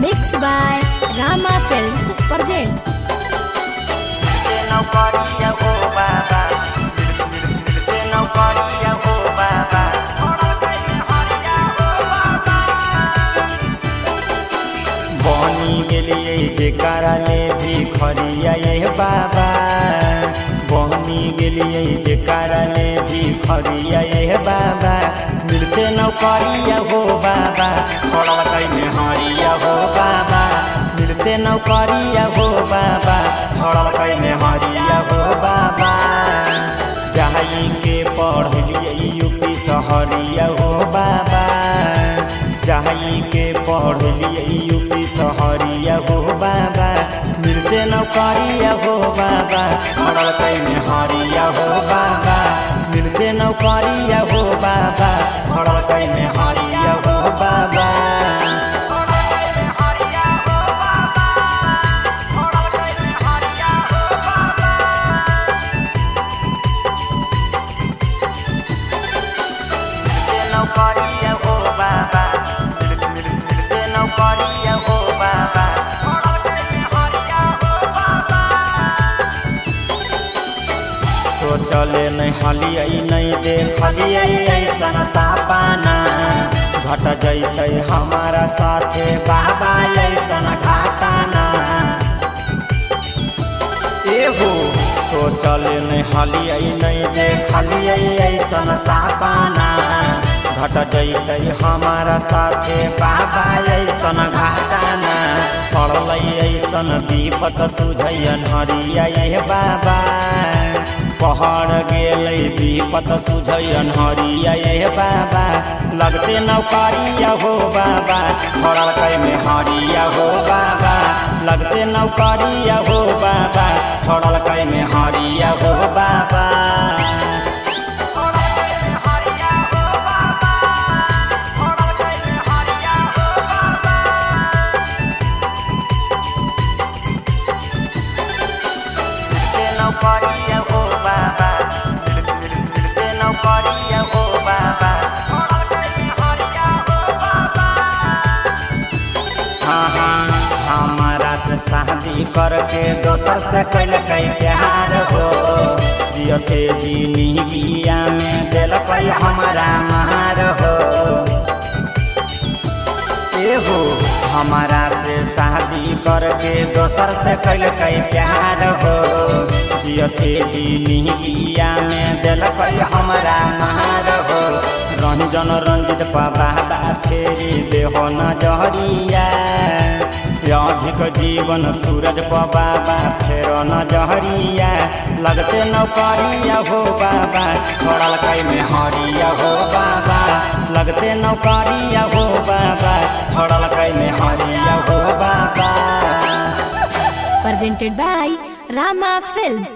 Mixed by Rama Films present. बनी गेलिए जेकरा ले भी खरिया ये बाबा, बनी गेलिए जेकरा ले भी खरिया ये बाबा, मिलते नौकरिया हो बाबा, छोड़ल कैमे हरिया हो बाबा, मिलते नौकरिया हो बाबा, छोड़ल कैमे हरिया हो बाबा, जाई के पढ़लिए यूपी सहरिया हो बाबा, जाई के पढ़लिए यूपी सहरिया हो बाबा, मिलते नौकरिया हो बाबा, छोड़ल कैमे हरिया हो बाबा, मिलते नौकरिया हो बाबा, छोड़ल कैमे हरिया हो बाबा। नौकरिया हो बाबा, मिलते नौकरिया हो बाबा, सोचले नहीं हलियै नहीं देखलियै ऐसन सपना, घट जैते हमारा साथे बाबा ऐसन घटना, एगो सोचले नहीं हलियै नहीं देखलियै ऐसन सपना, घट जैते हमारा साथे बाबा ऐसन घटना, पड़लै ऐसन विपत सुझैन हरिया ये बाबा, पहाड़ गेलै विपत सुझैन हरिया ये बाबा, लगते नौकरिया हो बाबा, छोड़ल कैमे हरिया हो बाबा, लगते नौकरिया हो बाबा, छोड़ल कैमे हरिया हो बाबा। नौकरिया हो बाबा, मिलते नौकरिया हो बाबा, हाँ हाँ हमारा से शादी करके दोसर से कैल प्यार हो, जियते जिंदगिया में दिलक हमारा मार हो, एहो हमारा से शादी करके दोसर से कैल प्यार हो, जियते जिंदगिया में दिलक हमारा मार हो, रंजन रंजित बाबा फेरी देहो नजरिया, अधिक जीवन सूरज बाबा फेरो नजरिया, लगते नौकरिया हो बाबा, छोड़ल कैमे हरिया हो बाबा, लगते नौकरिया हो बाबा, छोड़ल कैमे हरिया हो बाबा। Presented by Rama Films.